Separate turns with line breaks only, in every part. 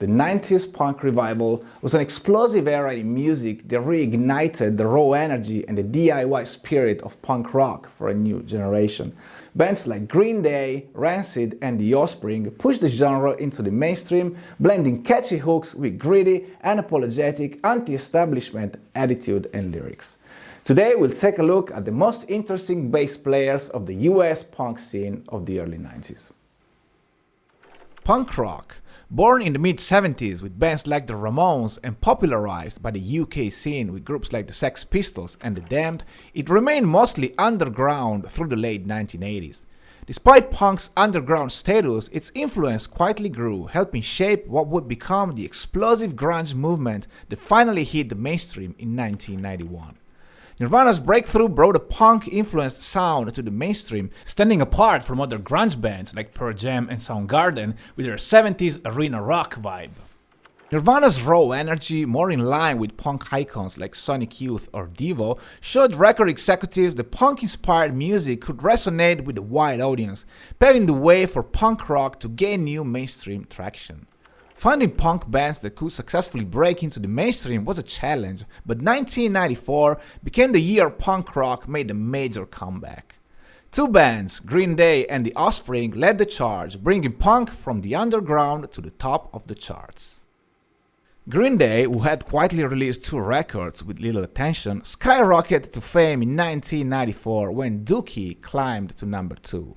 The 90s punk revival was an explosive era in music that reignited the raw energy and the DIY spirit of punk rock for a new generation. Bands like Green Day, Rancid and The Offspring pushed the genre into the mainstream, blending catchy hooks with gritty, unapologetic, anti-establishment attitude and lyrics. Today we'll take a look at the most interesting bass players of the US punk scene of the early 90s. Punk rock. Born in the mid-70s with bands like the Ramones and popularized by the UK scene with groups like the Sex Pistols and the Damned, it remained mostly underground through the late 1980s. Despite punk's underground status, its influence quietly grew, helping shape what would become the explosive grunge movement that finally hit the mainstream in 1991. Nirvana's breakthrough brought a punk-influenced sound to the mainstream, standing apart from other grunge bands like Pearl Jam and Soundgarden with their 70s arena rock vibe. Nirvana's raw energy, more in line with punk icons like Sonic Youth or Devo, showed record executives that punk-inspired music could resonate with a wide audience, paving the way for punk rock to gain new mainstream traction. Finding punk bands that could successfully break into the mainstream was a challenge, but 1994 became the year punk rock made a major comeback. Two bands, Green Day and The Offspring, led the charge, bringing punk from the underground to the top of the charts. Green Day, who had quietly released two records with little attention, skyrocketed to fame in 1994 when Dookie climbed to number 2.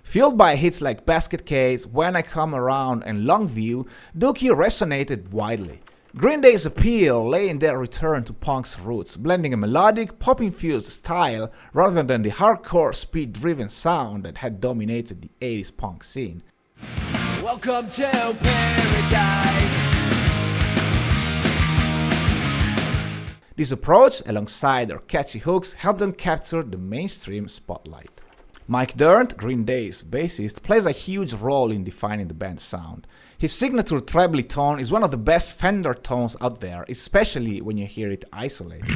Fueled by hits like Basket Case, When I Come Around and Longview, Dookie resonated widely. Green Day's appeal lay in their return to punk's roots, blending a melodic, pop-infused style rather than the hardcore, speed-driven sound that had dominated the 80s punk scene.
Welcome to paradise.
This approach, alongside their catchy hooks, helped them capture the mainstream spotlight. Mike Dirnt, Green Day's bassist, plays a huge role in defining the band's sound. His signature trebly tone is one of the best Fender tones out there, especially when you hear it isolated.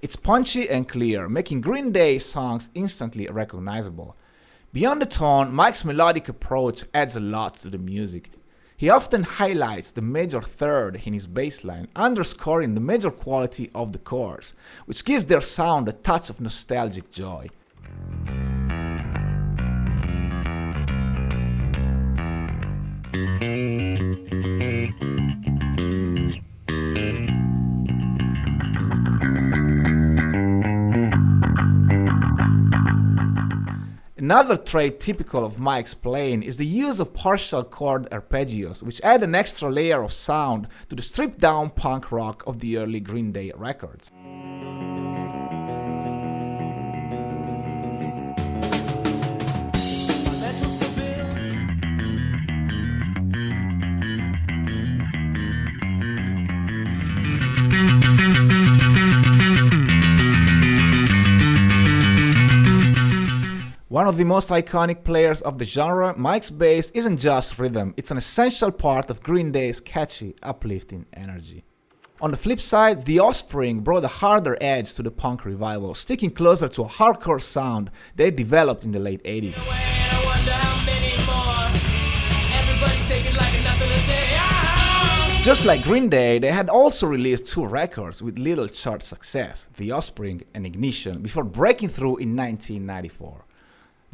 It's punchy and clear, making Green Day songs instantly recognizable. Beyond the tone, Mike's melodic approach adds a lot to the music. He often highlights the major third in his bass line, underscoring the major quality of the chorus, which gives their sound a touch of nostalgic joy. Another trait typical of Mike's playing is the use of partial chord arpeggios, which add an extra layer of sound to the stripped-down punk rock of the early Green Day records. One of the most iconic players of the genre, Mike's bass isn't just rhythm, it's an essential part of Green Day's catchy, uplifting energy. On the flip side, The Offspring brought a harder edge to the punk revival, sticking closer to a hardcore sound they developed in the late 80s. Just like Green Day, they had also released two records with little chart success, The Offspring and Ignition, before breaking through in 1994.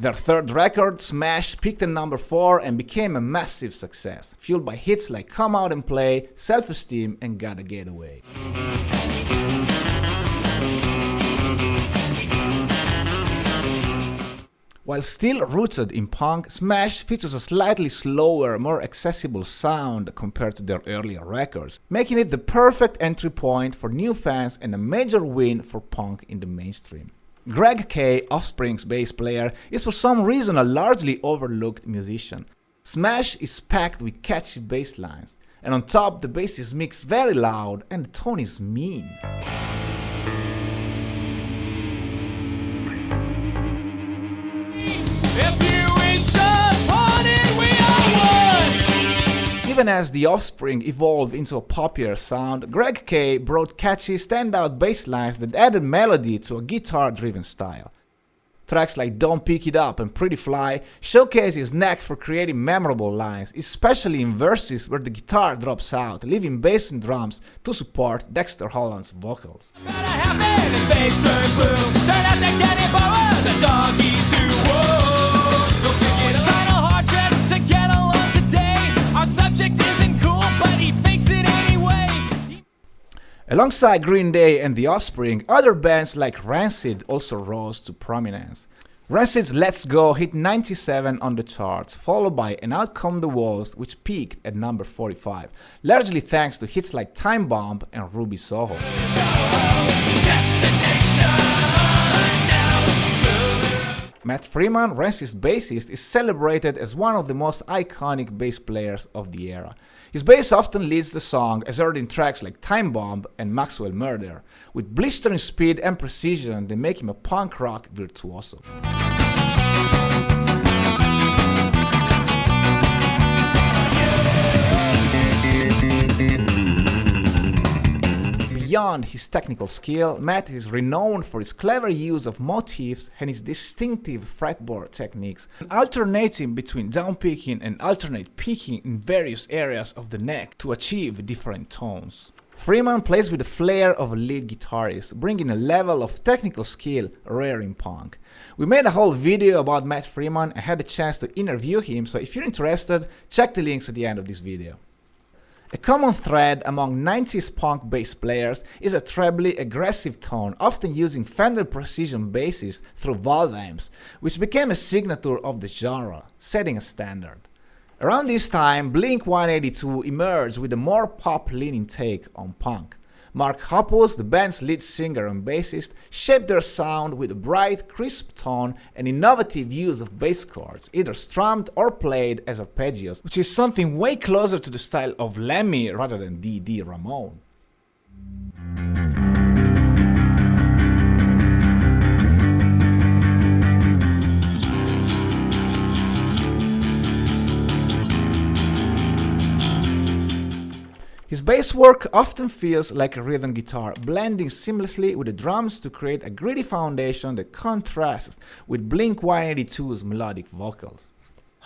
Their third record, Smash, peaked at number 4 and became a massive success, fueled by hits like Come Out and Play, Self-Esteem and Gotta Get Away. While still rooted in punk, Smash features a slightly slower, more accessible sound compared to their earlier records, making it the perfect entry point for new fans and a major win for punk in the mainstream. Greg Kay, Offspring's bass player, is for some reason a largely overlooked musician. Smash is packed with catchy bass lines, and on top the bass is mixed very loud and the tone is mean. Even as The Offspring evolved into a poppier sound, Greg Kay brought catchy, standout bass lines that added melody to a guitar-driven style. Tracks like Don't Pick It Up and Pretty Fly showcase his knack for creating memorable lines, especially in verses where the guitar drops out, leaving bass and drums to support Dexter Holland's vocals. Alongside Green Day and The Offspring, other bands like Rancid also rose to prominence. Rancid's Let's Go hit 97 on the charts, followed by And Out Come the Walls, which peaked at number 45, largely thanks to hits like Time Bomb and Ruby Soho. Matt Freeman, Rancid's bassist, is celebrated as one of the most iconic bass players of the era. His bass often leads the song, as heard in tracks like Time Bomb and Maxwell Murder, with blistering speed and precision that make him a punk rock virtuoso. Beyond his technical skill, Matt is renowned for his clever use of motifs and his distinctive fretboard techniques, alternating between downpicking and alternate picking in various areas of the neck to achieve different tones. Freeman plays with the flair of a lead guitarist, bringing a level of technical skill rare in punk. We made a whole video about Matt Freeman and had a chance to interview him, so if you're interested, check the links at the end of this video. A common thread among 90s punk bass players is a trebly aggressive tone, often using Fender Precision basses through valve amps, which became a signature of the genre, setting a standard. Around this time, Blink-182 emerged with a more pop-leaning take on punk. Mark Hoppus, the band's lead singer and bassist, shaped their sound with a bright, crisp tone and innovative use of bass chords, either strummed or played as arpeggios, which is something way closer to the style of Lemmy rather than D.D. Ramone. His bass work often feels like a rhythm guitar, blending seamlessly with the drums to create a gritty foundation that contrasts with Blink-182's melodic vocals.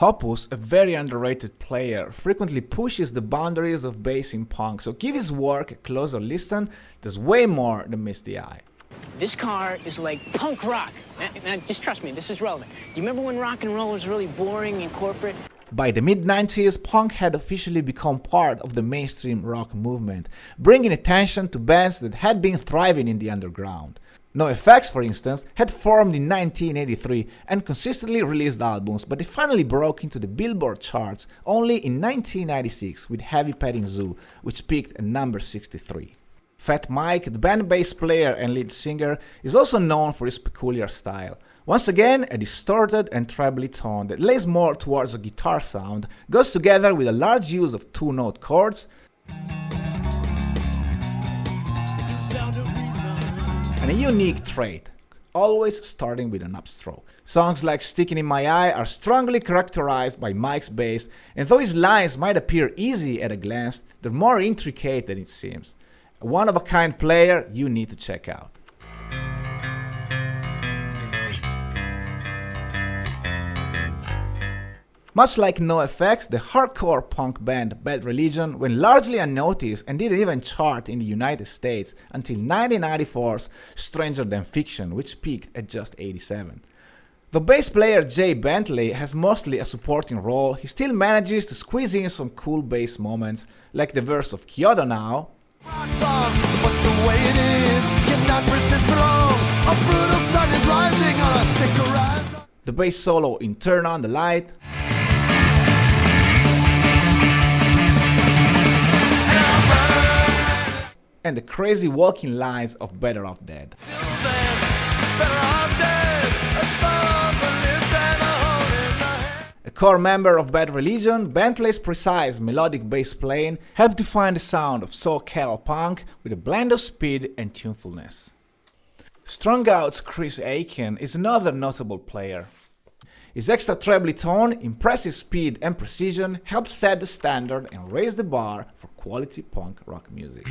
Hoppus, a very underrated player, frequently pushes the boundaries of bass in punk, so give his work a closer listen. There's way more than meets the eye.
This car is like punk rock. Now, just trust me, this is relevant. Do you remember when rock and roll was really boring and corporate?
By the mid-90s, punk had officially become part of the mainstream rock movement, bringing attention to bands that had been thriving in the underground. NoFX, for instance, had formed in 1983 and consistently released albums, but they finally broke into the Billboard charts only in 1996 with Heavy Petting Zoo, which peaked at number 63. Fat Mike, the band bass player and lead singer, is also known for his peculiar style. Once again, a distorted and trebly tone that lays more towards a guitar sound goes together with a large use of two-note chords and a unique trait, always starting with an upstroke. Songs like Sticking in My Eye are strongly characterized by Mike's bass, and though his lines might appear easy at a glance, they're more intricate than it seems. A one-of-a-kind player you need to check out. Much like NoFX, the hardcore punk band Bad Religion went largely unnoticed and didn't even chart in the United States until 1994's Stranger Than Fiction, which peaked at just 87. Though bass player Jay Bentley has mostly a supporting role, he still manages to squeeze in some cool bass moments, like the verse of Kyoto Now, the bass solo in Turn On the Light, and the crazy walking lines of Better Off Dead. A core member of Bad Religion, Bentley's precise melodic bass playing helped define the sound of SoCal punk with a blend of speed and tunefulness. Strung Out's Chris Aiken is another notable player. His extra trebly tone, impressive speed and precision helped set the standard and raise the bar for quality punk rock music.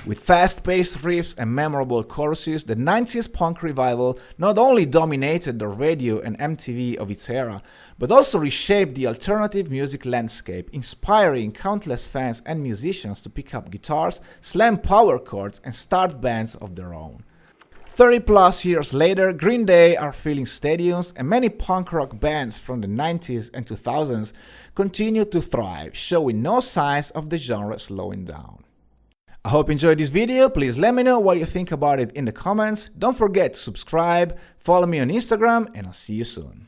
With fast-paced riffs and memorable choruses, the 90s punk revival not only dominated the radio and MTV of its era, but also reshaped the alternative music landscape, inspiring countless fans and musicians to pick up guitars, slam power chords, and start bands of their own. 30-plus years later, Green Day are filling stadiums, and many punk rock bands from the 90s and 2000s continue to thrive, showing no signs of the genre slowing down. I hope you enjoyed this video. Please let me know what you think about it in the comments. Don't forget to subscribe, follow me on Instagram, and I'll see you soon.